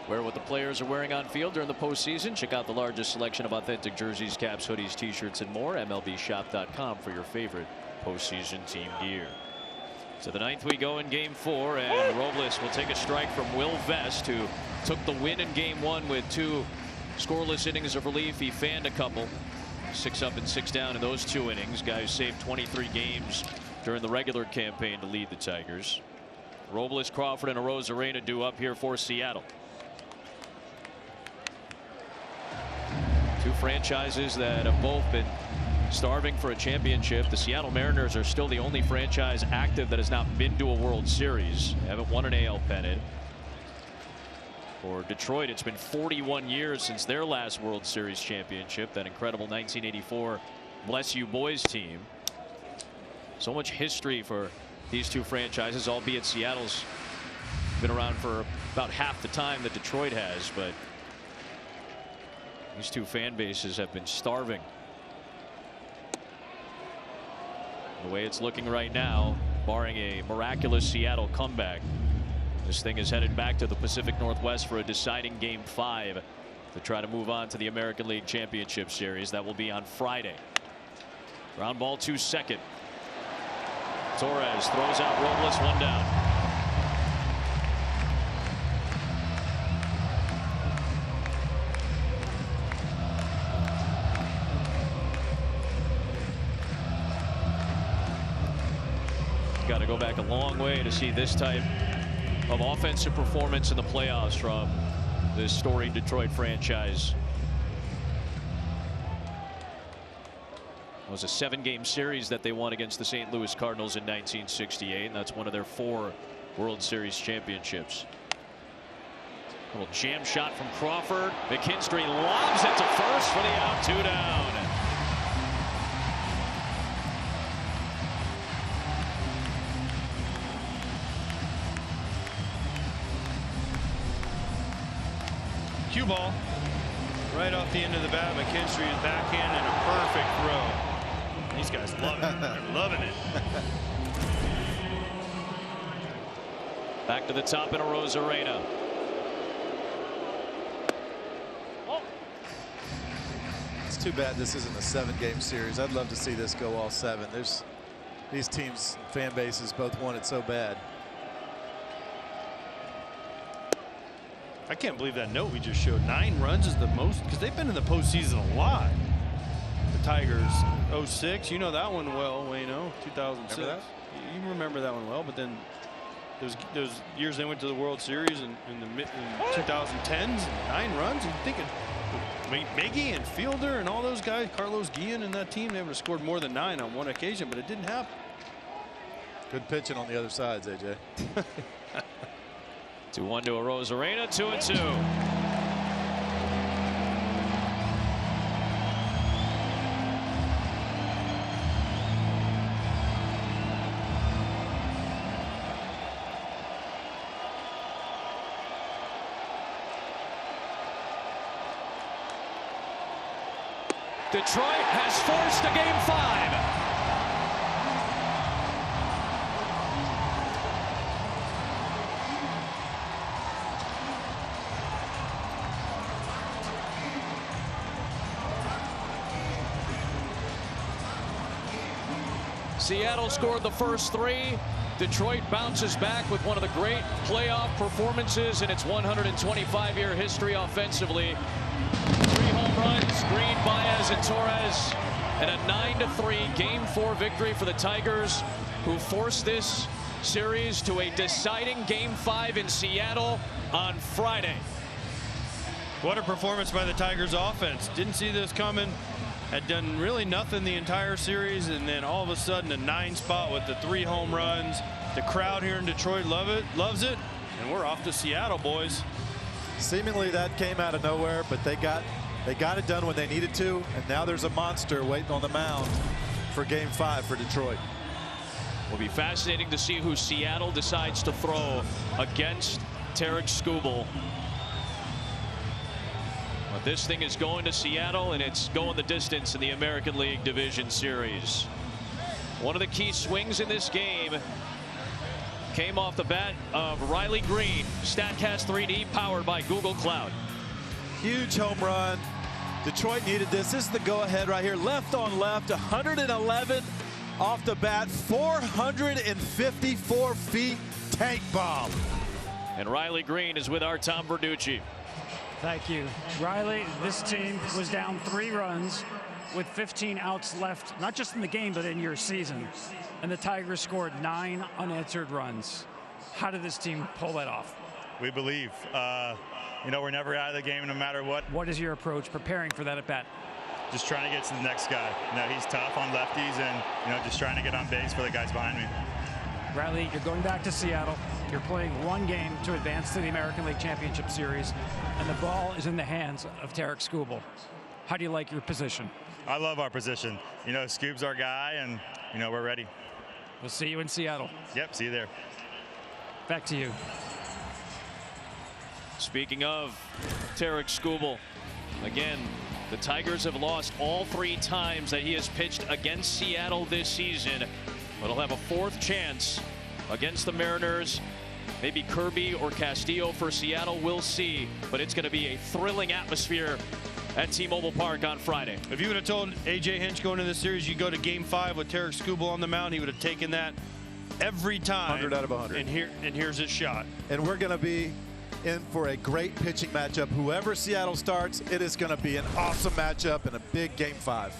Wear what the players are wearing on field during the postseason. Check out the largest selection of authentic jerseys, caps, hoodies, t-shirts, and more. MLBshop.com for your favorite postseason team gear. To the ninth we go in game 4, and Robles will take a strike from Will Vest, who took the win in game 1 with 2 scoreless innings of relief. He fanned a couple, 6 up and 6 down in those 2 innings. Guys saved 23 games during the regular campaign to lead the Tigers. Robles, Crawford, and Arozarena due up here for Seattle. 2 franchises that have both been starving for a championship. The Seattle Mariners are still the only franchise active that has not been to a World Series. They haven't won an AL pennant. For Detroit, it's been 41 years since their last World Series championship, that incredible 1984 Bless You Boys team. So much history for these 2 franchises, albeit Seattle's been around for about half the time that Detroit has, but these 2 fan bases have been starving. The way it's looking right now, barring a miraculous Seattle comeback, this thing is headed back to the Pacific Northwest for a deciding game 5 to try to move on to the American League Championship Series. That will be on Friday. Ground ball to second. Torres throws out Robles, 1 down. Got to go back a long way to see this type of offensive performance in the playoffs from this storied Detroit franchise. It was a 7-game series that they won against the St. Louis Cardinals in 1968, and that's one of their 4 World Series championships. A little jam shot from Crawford. McKinstry lobs it to first for the out, 2 down. Cue ball right off the end of the bat. McKinstry is backhand and a perfect throw. These guys love it. They're loving it. Back to the top in Arozarena. It's too bad this isn't a 7-game series. I'd love to see this go all 7. These teams, fan bases both want it so bad. I can't believe that note we just showed. 9 runs is the most, because they've been in the postseason a lot. The Tigers 06, you know that one well, Wayno. 2006. Remember that? You remember that one well, but then those years they went to the World Series in 2010s, 9 runs. You think Miggy and Fielder and all those guys, Carlos Guillen and that team, they would have scored more than 9 on one occasion, but it didn't happen. Good pitching on the other sides, AJ. 2-1 to Arozarena, 2-2. Detroit has forced a game 5. Seattle scored the first 3. Detroit bounces back with one of the great playoff performances in its 125-year history offensively. 3 home runs, Greene, Baez, and Torres, and a 9-3 Game 4 victory for the Tigers, who forced this series to a deciding Game 5 in Seattle on Friday. What a performance by the Tigers offense. Didn't see this coming. Had done really nothing the entire series, and then all of a sudden a 9 spot with the 3 home runs. The crowd here in Detroit loves it, and we're off to Seattle, boys. Seemingly that came out of nowhere, but they got it done when they needed to, and now there's a monster waiting on the mound for Game 5 for Detroit. Will be fascinating to see who Seattle decides to throw against Tarek Skubal. But this thing is going to Seattle, and it's going the distance in the American League Division Series. One of the key swings in this game came off the bat of Riley Greene. StatCast 3D powered by Google Cloud. Huge home run. Detroit needed this. This is the go-ahead right here. Left on left, 111 off the bat, 454 feet, tank bomb. And Riley Greene is with our Tom Verducci. Thank you. Riley, this team was down 3 runs with 15 outs left, not just in the game, but in your season. And the Tigers scored 9 unanswered runs. How did this team pull that off? We believe. You know, we're never out of the game no matter what. What is your approach preparing for that at bat? Just trying to get to the next guy. You know, he's tough on lefties and, you know, just trying to get on base for the guys behind me. Riley, you're going back to Seattle. You're playing 1 game to advance to the American League Championship Series, and the ball is in the hands of Tarik Skubal. How do you like your position? I love our position. You know, Scoob's our guy, and, you know, we're ready. We'll see you in Seattle. Yep, see you there. Back to you. Speaking of Tarik Skubal, again, the Tigers have lost all 3 times that he has pitched against Seattle this season. But he'll have a 4th chance against the Mariners. Maybe Kirby or Castillo for Seattle, we'll see. But it's going to be a thrilling atmosphere at T-Mobile Park on Friday. If you would have told A.J. Hinch going into this series you go to Game 5 with Tarik Skubal on the mound, he would have taken that every time. 100 out of 100. And here's his shot. And we're going to be in for a great pitching matchup. Whoever Seattle starts, it is going to be an awesome matchup and a big Game 5.